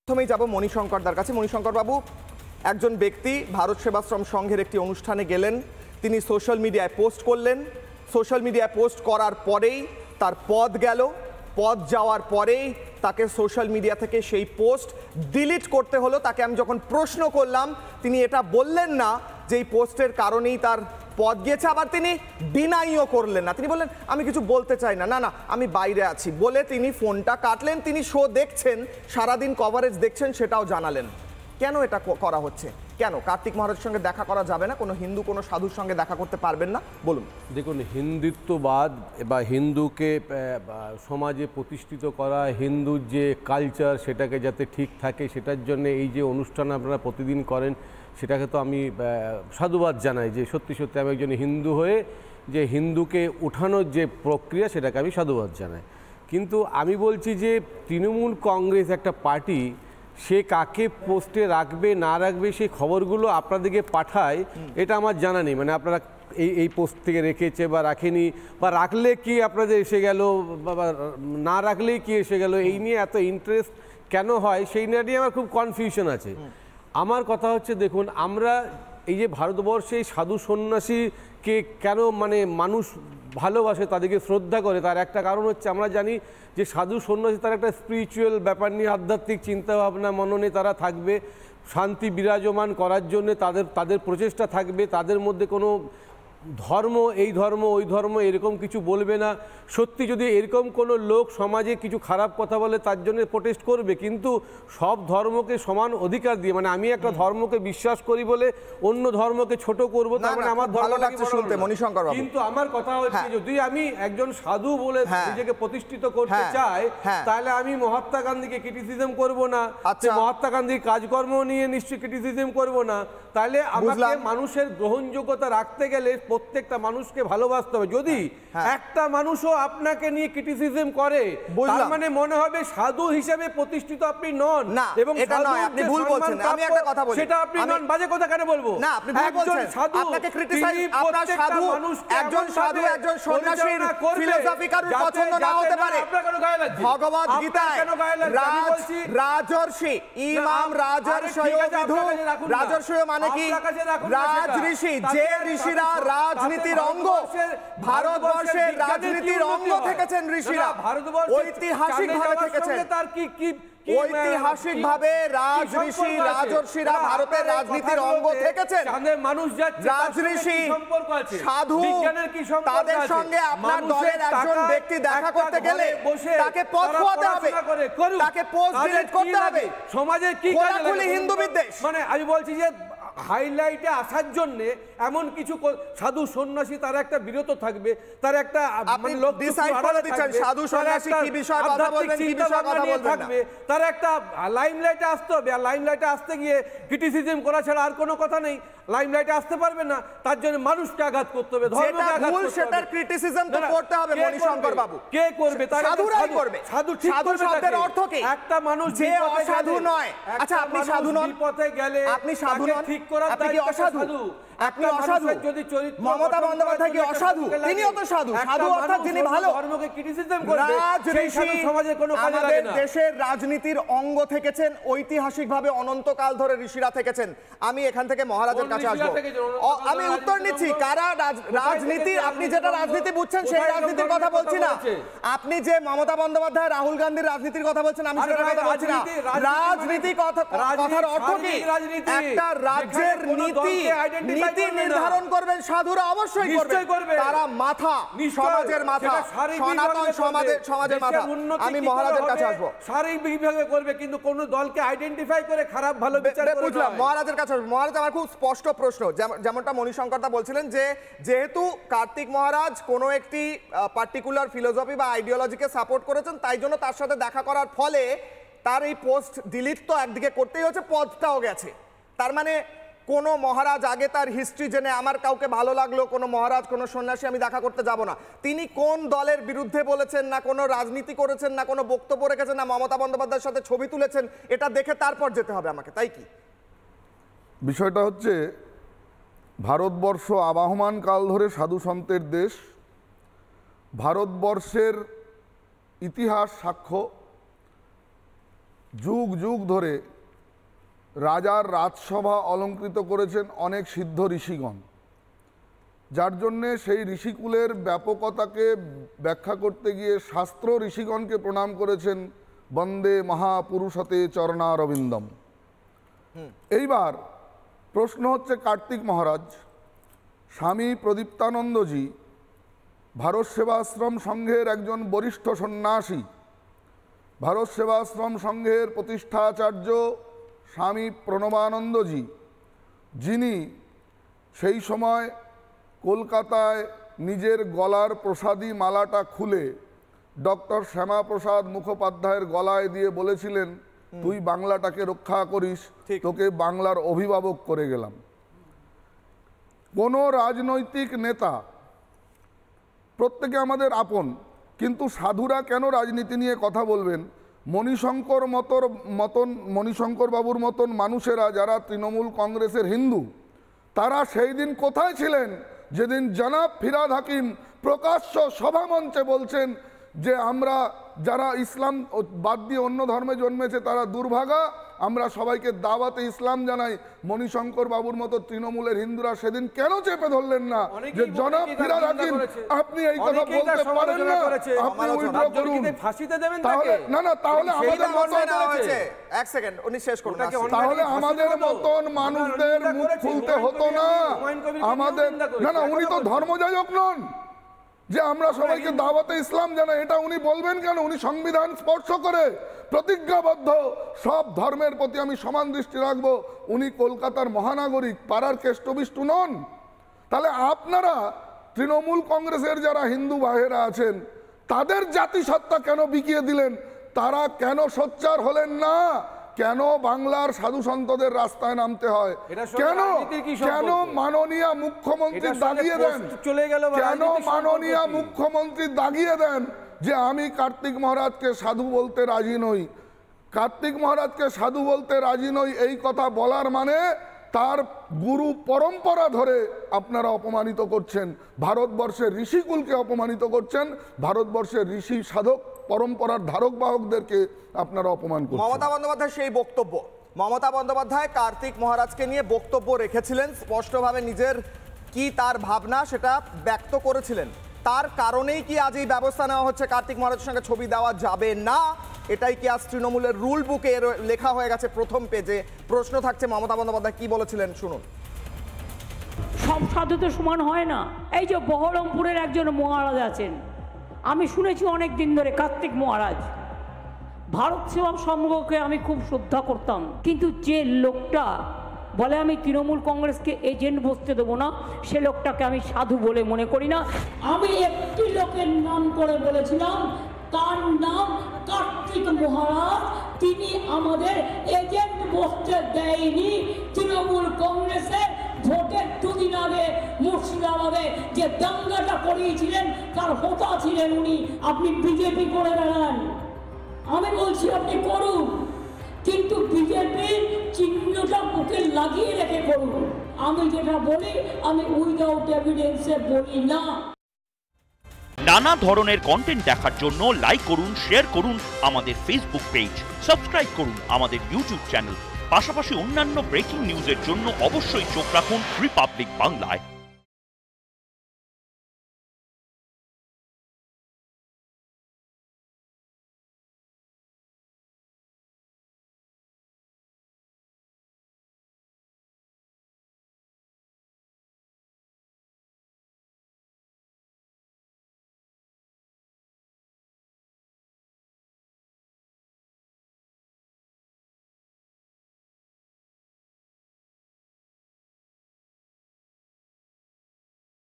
প্রথমেই যাব মণিশঙ্করদার কাছে। মণিশঙ্কর বাবু, একজন ব্যক্তি ভারত সেবাশ্রম সংঘের একটি অনুষ্ঠানে গেলেন, তিনি সোশ্যাল মিডিয়ায় পোস্ট করলেন, সোশ্যাল মিডিয়ায় পোস্ট করার পরেই তার পদ গেল, পদ যাওয়ার পরেই তাকে সোশ্যাল মিডিয়া থেকে সেই পোস্ট ডিলিট করতে হলো। তাকে আমি যখন প্রশ্ন করলাম, তিনি এটা বললেন না যে এই পোস্টের কারণেই তার পদ গিয়েছে, আবার তিনি ডিনাইও করলেন না, তিনি বললেন আমি কিছু বলতে চাই না, না না আমি বাইরে আছি বলে তিনি ফোনটা কাটলেন। তিনি শো দেখছেন, সারাদিন কভারেজ দেখছেন, সেটাও জানালেন। কেন এটা করা হচ্ছে? কেন কার্তিক মহারাজের সঙ্গে দেখা করা যাবে না? কোনো হিন্দু কোনো সাধুর সঙ্গে দেখা করতে পারবেন না? বলুন। দেখুন, হিন্দুত্ববাদ বা হিন্দুকে সমাজে প্রতিষ্ঠিত করা, হিন্দুর যে কালচার সেটাকে যাতে ঠিক থাকে, সেটার জন্য এই যে অনুষ্ঠান আপনারা প্রতিদিন করেন, সেটাকে তো আমি সাধুবাদ জানাই যে সত্যি সত্যি আমি একজন হিন্দু হয়ে যে হিন্দুকে উঠানোর যে প্রক্রিয়া সেটাকে আমি সাধুবাদ জানাই। কিন্তু আমি বলছি যে তৃণমূল কংগ্রেস একটা পার্টি, সে কাকে পোস্টে রাখবে না রাখবে সেই খবরগুলো আপনাদেরকে পাঠায়, এটা আমার জানা নেই। মানে আপনারা এই পোস্ট থেকে রেখেছে বা রাখেনি, বা রাখলে কি আপনাদের এসে গেল, বা না রাখলেই কি এসে গেল, এই নিয়ে এত ইন্টারেস্ট কেন হয় সেই নিয়ে আমার খুব কনফিউশন আছে। আমার কথা হচ্ছে, দেখুন, আমরা এই যে ভারতবর্ষে সাধু সন্ন্যাসীকে কেন মানে মানুষ ভালোবাসে, তাদেরকে শ্রদ্ধা করে, তার একটা কারণ হচ্ছে আমরা জানি যে সাধু সন্ন্যাসী তার একটা স্পিরিচুয়াল ব্যাপার নিয়ে, আধ্যাত্মিক চিন্তাভাবনা মননে তারা থাকবে, শান্তি বিরাজমান করার জন্য তাদের প্রচেষ্টা থাকবে, তাদের মধ্যে কোনো ধর্ম এই ধর্ম ওই ধর্ম এরকম কিছু বলবে না। সত্যি যদি এরকম কোনো লোক সমাজে কিছু খারাপ কথা বলে তার জন্য প্রোটেস্ট করবে, কিন্তু সব ধর্মকে সমান অধিকার দিয়ে, মানে আমি একটা ধর্মকে বিশ্বাস করি বলে অন্য ধর্মকে ছোট করবো, তার মানে আমার ধর্ম লাগছে শুনতে মণিশঙ্কর বাবু। কিন্তু আমার কথা হচ্ছে, যদি আমি একজন সাধু বলে নিজেকে প্রতিষ্ঠিত করতে চাই, তাহলে আমি মহাত্মা গান্ধীকে ক্রিটিসিজম করব না, মহাত্মা গান্ধীর কাজকর্ম নিয়ে নিশ্চয়ই ক্রিটিসিজম করব না। তাহলে আমাকে মানুষের গ্রহণযোগ্যতা রাখতে গেলে প্রত্যেকটা মানুষকে ভালোবাসতে হবে। যদি একটা মানুষও আপনাকে নিয়ে ক্রিটিসিজম করে, তার মানে মনে হবে সাধু হিসেবে প্রতিষ্ঠিত আপনি নন, এবং এটা নয়, আপনি ভুল বলছেন। আমি একটা কথা বলি, সেটা আপনি নন। বাজে কথা কেন বলবো? না, আপনি ভুল বলছেন। আপনাকে ক্রিটিসাইজ, আপনার সাধু, একজন সাধু একজন সন্ন্যাসীর ফিলোসফি কারোর পছন্দ না হতে পারে। ভগবত গীতায় রাজর্ষি ইমাম রাজর্ষয় বিধু, রাজর্ষয় মানে কি? রাজ ঋষি, যে ঋষিরা রাজনীতির অঙ্গ, ভারতবর্ষের রাজনীতির অঙ্গ থেকেছেন ঋষিরা, ঐতিহাসিকভাবে থেকেছেন। ঐতিহাসিকভাবে রাজ ঋষি রাজর্ষিরা ভারতের রাজনীতির অঙ্গ থেকেছেন। রাজ ঋষি সাধু, তাদের সঙ্গে আপনার দলের একজন ব্যক্তি দেখা করতে গেলে তাকে পথ খোয়াতে হবে, তাকে পোস্ট ডিলিট করতে হবে। সমাজে কি হিন্দু বিদ্বেষ, মানে আমি বলছি যে হাইলাইটে আসার জন্য এমন কিছু সাধু সন্ন্যাসী তার একটা বিরত থাকবে, তার একটা সাধু সন্ন্যাসী কি বিষয়ে কথা বলবেন, কি বিষয়ে কথা বলবেন না, তার একটা লাইমলাইটে আসতে হবে। আর লাইমলাইটে আসতে গিয়ে ক্রিটিসিজম করা ছাড়া আর কোনো কথা নেই। লাইমলাইটে আসতে পারবে না, তার জন্য মানুষকে আঘাত করতে হবে, ধর্মকে আঘাত করতে হবে। সেটার ক্রিটিসিজম তো করতে হবে মণিশঙ্কর বাবু। কে করবে? সাধুরাই করবে। সাধু ঠিক করবে। শব্দের অর্থ কি? একটা মানুষ যে অসাধু নয়। আচ্ছা, আপনি সাধু নন, পথে গেলে আপনি সাধু নন, ঠিক করার আপনি কি অসাধু? আপনি অসাধু। মমতা বন্দ্যোপাধ্যায় কি অসাধু? তিনিও তো সাধু। সাধু অর্থাৎ যিনি ভালো। ধর্মকে ক্রিটিসিজম করবে, রাজ ঋষি সমাজে কোনো কাজে লাগে না। দেশের রাজনীতির অঙ্গ থেকেছেন, ঐতিহাসিকভাবে অনন্তকাল ধরে ঋষিরা থেকেছেন। আমি এখান থেকে মহারাজের কাছে আসবো, আমি উত্তর নিচ্ছি। কারা রাজনীতি, আপনি যেটা রাজনীতি বুঝছেন সেই রাজনীতির কথা বলছি না। আপনি যে মমতা বন্দ্যোপাধ্যায় রাহুল গান্ধীর রাজনীতির কথা বলছেন, আমি সেটার কথা বলছি না। রাজনীতি কথার অর্থ কি? একটা রাজ্যের নীতি নির্ধারণ করবেন সাধুরা, অবশ্যই করবে। তারা মাথা, সমাজের মাথা, সনাতন সমাজের মাথা। আমি মহারাজের কাছে আসবো। শারীরিকভাবে করবে, কিন্তু কোন দলকে আইডেন্টিফাই করে খারাপ ভালো বিচার করে। বুঝলাম, মহারাজের কাছে আসবো। মহারাজ, আমার খুব স্পষ্ট প্রশ্ন, যেমনটা মণিশঙ্করদা বলছিলেন যে যেহেতু কার্তিক মহারাজ কোনো একটি পার্টিকুলার ফিলোসফি বা আইডিওলজিকে সাপোর্ট করেছেন, তাই জন্য তার সাথে দেখা করার ফলে তার এই পোস্ট ডিলিট তো একদিকে করতেই হচ্ছে, পদটাও গেছে। তার মানে কোনো মহারাজ আগে তার হিস্ট্রি জেনে আমার কাউকে ভালো লাগলো, কোনো মহারাজ কোনো সন্ন্যাসী আমি দেখা করতে যাব না, তিনি কোন দলের বিরুদ্ধে বলেছেন, না কোনো রাজনীতি করেছেন, না কোনো বক্তব্য রেখেছেন, না মমতা বন্দ্যোপাধ্যায়ের সাথে ছবি তুলেছেন, এটা দেখে তারপর যেতে হবে আমাকে, তাই কি? বিষয়টা হচ্ছে, ভারতবর্ষ আবাহমান কাল ধরে সাধু সন্তের দেশ। ভারতবর্ষের ইতিহাস সাক্ষ্য যুগ যুগ ধরে রাজার রাজসভা অলঙ্কৃত করেছেন অনেক সিদ্ধ ঋষিগণ, যার জন্যে সেই ঋষিকুলের ব্যাপকতাকে ব্যাখ্যা করতে গিয়ে শাস্ত্র ঋষিগণকে প্রণাম করেছেন বন্দে মহাপুরুষতে চরণারবিন্দম। এইবার প্রশ্ন হচ্ছে, কার্তিক মহারাজ, স্বামী প্রদীপ্তানন্দজি ভারত সেবাশ্রম সংঘের একজন বরিষ্ঠ সন্ন্যাসী, ভারত সেবাশ্রম সংঘের প্রতিষ্ঠাচার্য স্বামী প্রণবানন্দজি, যিনি সেই সময় কলকাতায় নিজের গলার প্রসাদী মালাটা খুলে ডক্টর শ্যামাপ্রসাদ মুখোপাধ্যায়ের গলায় দিয়ে বলেছিলেন, তুই বাংলাটাকে রক্ষা করিস, তোকে বাংলার অভিভাবক করে গেলাম। কোনো রাজনৈতিক নেতা প্রত্যেকে আমাদের আপন, কিন্তু সাধুরা কেন রাজনীতি নিয়ে কথা বলবেন? মণিশঙ্কর বাবুর মতন মানুষেরা যারা তৃণমূল কংগ্রেসের হিন্দু, তারা সেই দিন কোথায় ছিলেন যেদিন জনাব ফিরহাদ হাকিম প্রকাশ্য সভামঞ্চে বলছেন যে আমরা যারা ইসলাম বাদ দিয়ে অন্য ধর্মে জন্মেছে তারা দুর্ভাগা, আমরা সবাইকে দাওয়াতে ইসলাম জানাই। মণিশঙ্কর বাবুর মতো তৃণমূলের হিন্দুরা সেদিন কেন চেপে ধরলেন না যে জনাব ফিরহাদ হাকিম আপনি এই কথা বলতে পারেন না, আপনি উইথড্র করুন? না না, তাহলে আমাদের এক সেকেন্ড উনি শেষ করুন। তাহলে আমাদের মতন মানুষদের মুখ খুলতে হতো না। আমাদের না না, উনি তো ধর্মযাজক নন যে আমরা সবাইকে দাওয়াতে ইসলাম জানাই, এটা উনি বলবেন কেন? উনি সংবিধান স্পর্শ করে প্রতিজ্ঞাবদ্ধ, সব ধর্মের প্রতি আমি সমান দৃষ্টি রাখবো। উনি কলকাতার মহানাগরিক, পাড়ার কেষ্টবিষ্টু নন। তাহলে আপনারা তৃণমূল কংগ্রেসের যারা হিন্দু ভাইয়েরা আছেন তাদের জাতিসত্তা কেন বিকিয়ে দিলেন? তারা কেন সোচ্চার হলেন না? কেন বাংলার সাধু সন্তদের রাস্তায় নামতে হয়? কেন কেন মাননীয় মুখ্যমন্ত্রী দাগিয়ে দেন? কেন মাননীয় মুখ্যমন্ত্রী দাগিয়ে দেন যে আমি কার্তিক মহারাজকে সাধু বলতে রাজি নই? কার্তিক মহারাজকে সাধু বলতে রাজি নই এই কথা বলার মানে তার গুরু পরম্পরা ধরে আপনারা অপমানিত করছেন, ভারতবর্ষের ঋষিকুলকে অপমানিত করছেন, ভারতবর্ষের ঋষি সাধক পরম্পরার ধারক বাহকদেরকে আপনারা অপমান করছেন। মমতা বন্দ্যোপাধ্যায় সেই বক্তব্য, মমতা বন্দ্যোপাধ্যায় কার্তিক মহারাজকে নিয়ে বক্তব্য রেখেছিলেন, স্পষ্টভাবে নিজের কি তার ভাবনা সেটা ব্যক্ত করেছিলেন। তার কারণেই কি আজ এই ব্যবস্থা নেওয়া হচ্ছে কার্তিক মহারাজের সঙ্গে ছবি দেওয়া যাবে না? এটাই কি আজ তৃণমূলের রুল বুকে লেখা হয়ে গেছে প্রথম পেজে? প্রশ্ন থাকছে মমতা বন্দ্যোপাধ্যায় কি বলেছিলেন শুনুন। সব সাধু তো সমান হয় না। এই যে বহরমপুরের একজন মহারাজ আছেন, আমি শুনেছি অনেক দিন ধরে, কার্তিক মহারাজ, ভারত সেবা সংঘকে আমি খুব শ্রদ্ধা করতাম, কিন্তু যে লোকটা বলে আমি তৃণমূল কংগ্রেসকে এজেন্ট বসতে দেবো না, সে লোকটাকে আমি সাধু বলে মনে করি না। আমি একটি লোকের নাম করে বলেছিলাম, তার নাম কার্তিক মহারাজ। তিনি আমাদের এজেন্ট বসতে দেয়নি। তৃণমূল কংগ্রেসের ভোটের দুদিন আগে মুর্শিদাবাদে যে দাঙ্গাটা করিয়েছিলেন তার হোতা ছিলেন উনি। আপনি বিজেপি করে বেড়ান, আমি বলছি আপনি করুন, কিন্তু বিজেপির চিহ্নটা বুকে লাগিয়ে রেখে করুন। আমি যেটা বলি আমি উইদাউট এভিডেন্সে বলি না। নানা ধরনের কন্টেন্ট দেখার জন্য লাইক করুন, শেয়ার করুন আমাদের ফেসবুক পেজ, সাবস্ক্রাইব করুন আমাদের ইউটিউব চ্যানেল। পাশাপাশি অন্যান্য ব্রেকিং নিউজের জন্য অবশ্যই চোখ রাখুন রিপাবলিক বাংলায়।